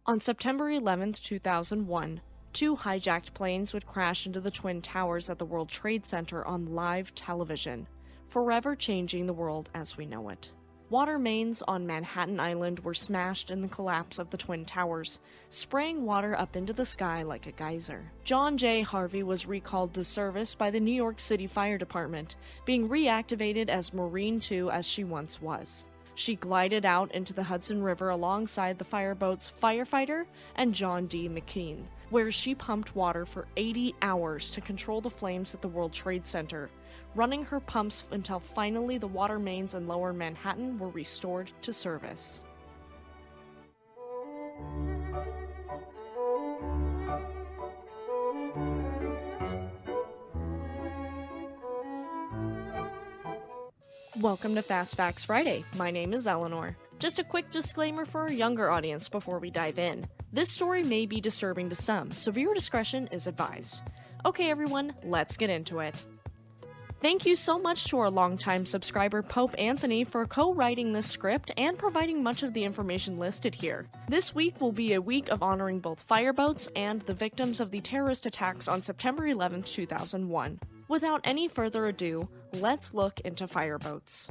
On September 11, 2001, two hijacked planes would crash into the Twin Towers at the World Trade Center on live television, forever changing the world as we know it. Water mains on Manhattan Island were smashed in the collapse of the Twin Towers, spraying water up into the sky like a geyser. John J. Harvey was recalled to service by the New York City Fire Department, being reactivated as Marine 2 as she once was. She glided out into the Hudson River alongside the fireboat's firefighter and John D. McKean, where she pumped water for 80 hours to control the flames at the World Trade Center, running her pumps until finally the water mains in Lower Manhattan were restored to service. Welcome to Fast Facts Friday. My name is Eleanor. Just a quick disclaimer for our younger audience before we dive in. This story may be disturbing to some, so viewer discretion is advised. Okay everyone, let's get into it. Thank you so much to our longtime subscriber Pope Anthony for co-writing this script and providing much of the information listed here. This week will be a week of honoring both fireboats and the victims of the terrorist attacks on September 11, 2001. Without any further ado, let's look into fireboats.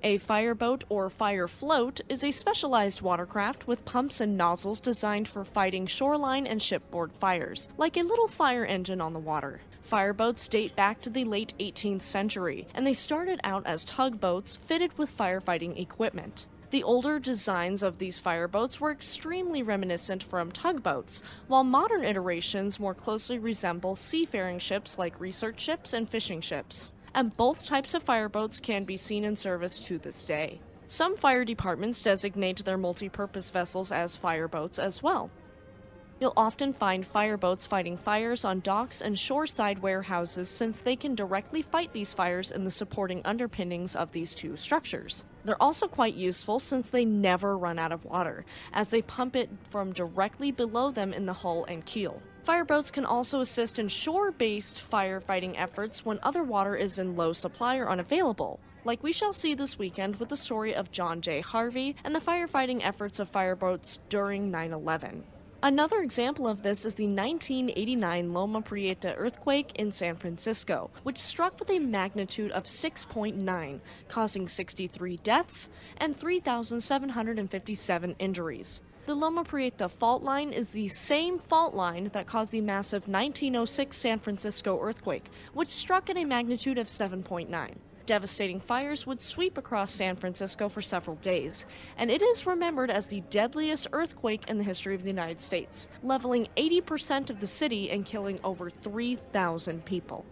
A fireboat or fire float is a specialized watercraft with pumps and nozzles designed for fighting shoreline and shipboard fires, like a little fire engine on the water. Fireboats date back to the late 18th century, and they started out as tugboats fitted with firefighting equipment. The older designs of these fireboats were extremely reminiscent from tugboats, while modern iterations more closely resemble seafaring ships like research ships and fishing ships. And both types of fireboats can be seen in service to this day. Some fire departments designate their multi-purpose vessels as fireboats as well. You'll often find fireboats fighting fires on docks and shoreside warehouses since they can directly fight these fires in the supporting underpinnings of these two structures. They're also quite useful since they never run out of water, as they pump it from directly below them in the hull and keel. Fireboats can also assist in shore-based firefighting efforts when other water is in low supply or unavailable, like we shall see this weekend with the story of John J. Harvey and the firefighting efforts of fireboats during 9/11. Another example of this is the 1989 Loma Prieta earthquake in San Francisco, which struck with a magnitude of 6.9, causing 63 deaths and 3,757 injuries. The Loma Prieta fault line is the same fault line that caused the massive 1906 San Francisco earthquake, which struck at a magnitude of 7.9. Devastating fires would sweep across San Francisco for several days, and it is remembered as the deadliest earthquake in the history of the United States, leveling 80% of the city and killing over 3,000 people.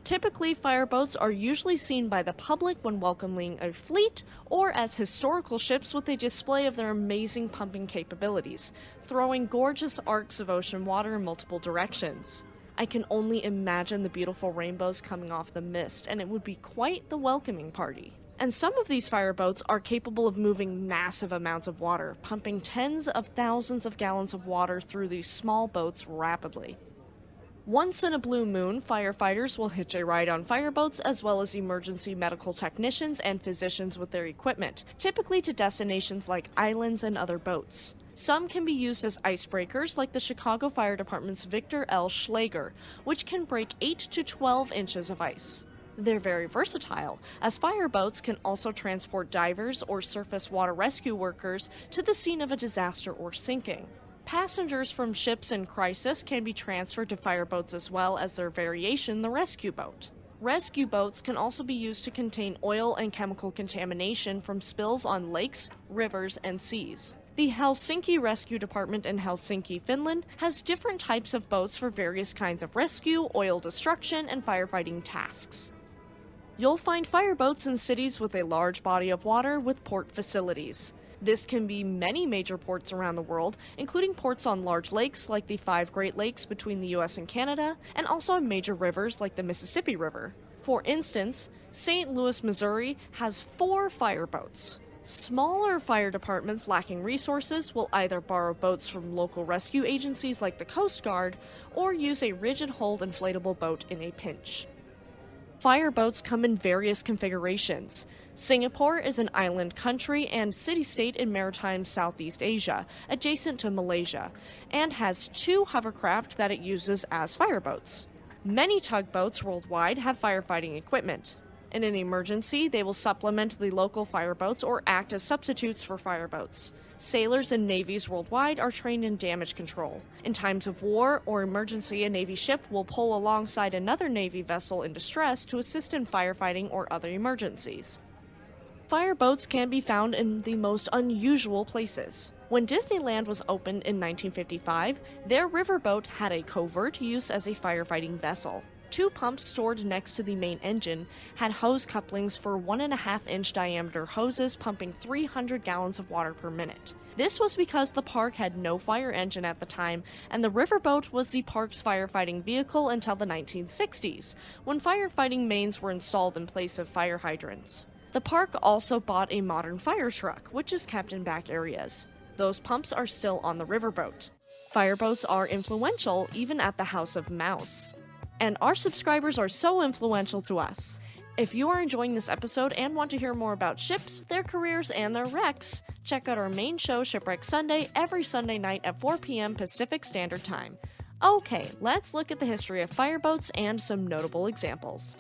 Typically, fireboats are usually seen by the public when welcoming a fleet or as historical ships with a display of their amazing pumping capabilities, throwing gorgeous arcs of ocean water in multiple directions. I can only imagine the beautiful rainbows coming off the mist, and it would be quite the welcoming party. And some of these fireboats are capable of moving massive amounts of water, pumping tens of thousands of gallons of water through these small boats rapidly. Once in a blue moon, firefighters will hitch a ride on fireboats as well as emergency medical technicians and physicians with their equipment, typically to destinations like islands and other boats. Some can be used as icebreakers, like the Chicago Fire Department's Victor L. Schlager, which can break 8 to 12 inches of ice. They're very versatile, as fireboats can also transport divers or surface water rescue workers to the scene of a disaster or sinking. Passengers from ships in crisis can be transferred to fireboats as well as their variation, the rescue boat. Rescue boats can also be used to contain oil and chemical contamination from spills on lakes, rivers, and seas. The Helsinki Rescue Department in Helsinki, Finland, has different types of boats for various kinds of rescue, oil destruction, and firefighting tasks. You'll find fireboats in cities with a large body of water with port facilities. This can be many major ports around the world, including ports on large lakes like the 5 Great Lakes between the US and Canada, and also on major rivers like the Mississippi River. For instance, St. Louis, Missouri has 4 fireboats. Smaller fire departments lacking resources will either borrow boats from local rescue agencies like the Coast Guard or use a rigid-hulled inflatable boat in a pinch. Fireboats come in various configurations. Singapore is an island country and city-state in maritime Southeast Asia, adjacent to Malaysia, and has 2 hovercraft that it uses as fireboats. Many tugboats worldwide have firefighting equipment. In an emergency, they will supplement the local fireboats or act as substitutes for fireboats. Sailors and navies worldwide are trained in damage control. In times of war or emergency, a Navy ship will pull alongside another Navy vessel in distress to assist in firefighting or other emergencies. Fireboats can be found in the most unusual places. When Disneyland was opened in 1955, their riverboat had a covert use as a firefighting vessel. 2 pumps stored next to the main engine had hose couplings for 1.5-inch diameter hoses pumping 300 gallons of water per minute. This was because the park had no fire engine at the time, and the riverboat was the park's firefighting vehicle until the 1960s, when firefighting mains were installed in place of fire hydrants. The park also bought a modern fire truck, which is kept in back areas. Those pumps are still on the riverboat. Fireboats are influential even at the House of Mouse. And our subscribers are so influential to us. If you are enjoying this episode and want to hear more about ships, their careers, and their wrecks, check out our main show, Shipwreck Sunday, every Sunday night at 4 p.m. Pacific Standard Time. Okay, let's look at the history of fireboats and some notable examples.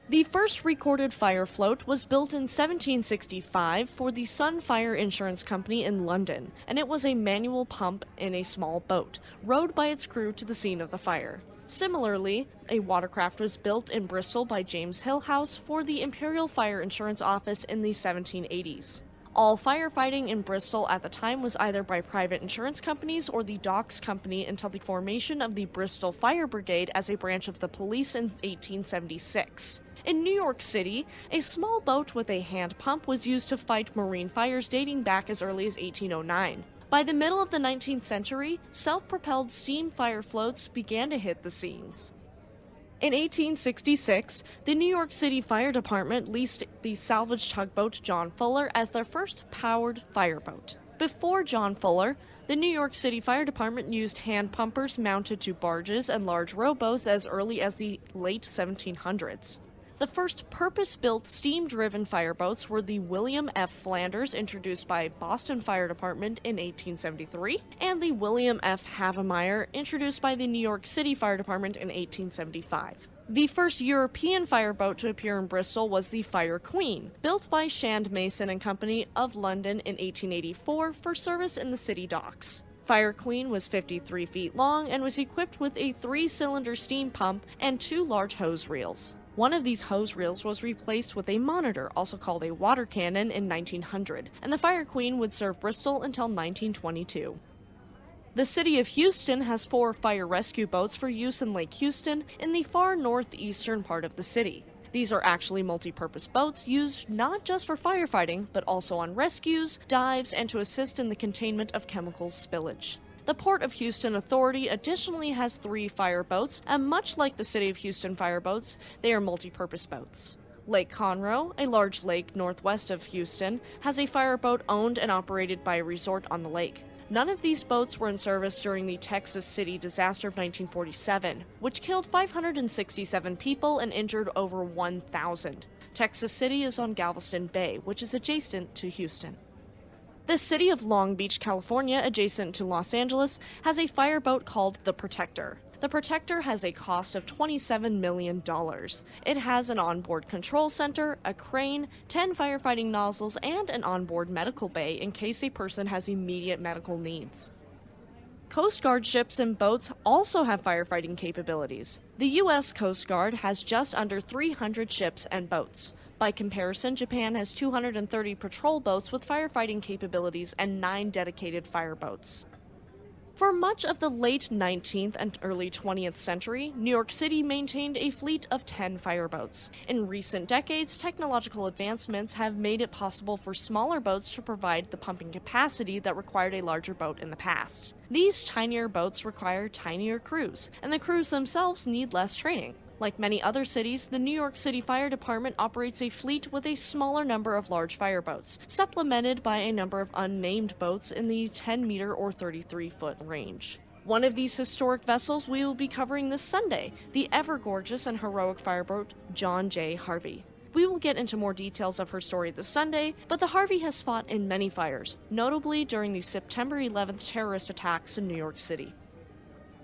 The first recorded fire float was built in 1765 for the Sun Fire Insurance Company in London, and it was a manual pump in a small boat, rowed by its crew to the scene of the fire. Similarly, a watercraft was built in Bristol by James Hillhouse for the Imperial Fire Insurance Office in the 1780s. All firefighting in Bristol at the time was either by private insurance companies or the Docks Company until the formation of the Bristol Fire Brigade as a branch of the police in 1876. In New York City, a small boat with a hand pump was used to fight marine fires dating back as early as 1809. By the middle of the 19th century, self-propelled steam fire floats began to hit the scenes. In 1866, the New York City Fire Department leased the salvage tugboat John Fuller as their first powered fireboat. Before John Fuller, the New York City Fire Department used hand pumpers mounted to barges and large rowboats as early as the late 1700s. The first purpose-built steam-driven fireboats were the William F. Flanders, introduced by Boston Fire Department in 1873, and the William F. Havemeyer, introduced by the New York City Fire Department in 1875. The first European fireboat to appear in Bristol was the Fire Queen, built by Shand Mason and Company of London in 1884 for service in the city docks. Fire Queen was 53 feet long and was equipped with a 3-cylinder steam pump and 2 large hose reels. One of these hose reels was replaced with a monitor, also called a water cannon, in 1900, and the Fire Queen would serve Bristol until 1922. The city of Houston has 4 fire rescue boats for use in Lake Houston in the far northeastern part of the city. These are actually multi-purpose boats used not just for firefighting, but also on rescues, dives, and to assist in the containment of chemical spillage. The Port of Houston Authority additionally has 3 fireboats, and much like the City of Houston fireboats, they are multi-purpose boats. Lake Conroe, a large lake northwest of Houston, has a fireboat owned and operated by a resort on the lake. None of these boats were in service during the Texas City disaster of 1947, which killed 567 people and injured over 1,000. Texas City is on Galveston Bay, which is adjacent to Houston. The city of Long Beach, California, adjacent to Los Angeles, has a fireboat called the Protector. The Protector has a cost of $27 million. It has an onboard control center, a crane, 10 firefighting nozzles, and an onboard medical bay in case a person has immediate medical needs. Coast Guard ships and boats also have firefighting capabilities. The U.S. Coast Guard has just under 300 ships and boats. By comparison, Japan has 230 patrol boats with firefighting capabilities and 9 dedicated fireboats. For much of the late 19th and early 20th century, New York City maintained a fleet of 10 fireboats. In recent decades, technological advancements have made it possible for smaller boats to provide the pumping capacity that required a larger boat in the past. These tinier boats require tinier crews, and the crews themselves need less training. Like many other cities, the New York City Fire Department operates a fleet with a smaller number of large fireboats, supplemented by a number of unnamed boats in the 10-meter or 33-foot range. One of these historic vessels we will be covering this Sunday, the ever-gorgeous and heroic fireboat John J. Harvey. We will get into more details of her story this Sunday, but the Harvey has fought in many fires, notably during the September 11th terrorist attacks in New York City.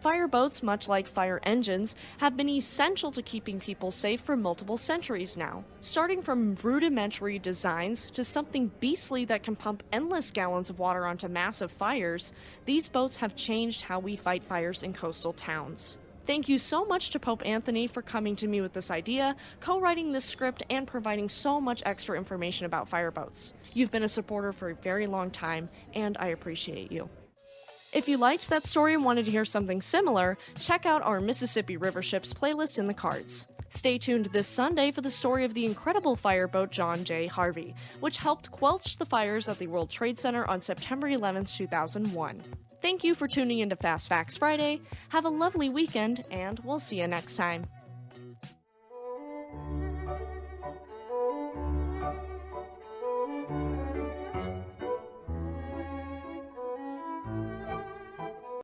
Fireboats, much like fire engines, have been essential to keeping people safe for multiple centuries now. Starting from rudimentary designs to something beastly that can pump endless gallons of water onto massive fires, these boats have changed how we fight fires in coastal towns. Thank you so much to Pope Anthony for coming to me with this idea, co-writing this script, and providing so much extra information about fireboats. You've been a supporter for a very long time, and I appreciate you. If you liked that story and wanted to hear something similar, check out our Mississippi River Ships playlist in the cards. Stay tuned this Sunday for the story of the incredible fireboat John J. Harvey, which helped quench the fires at the World Trade Center on September 11, 2001. Thank you for tuning into Fast Facts Friday. Have a lovely weekend, and we'll see you next time.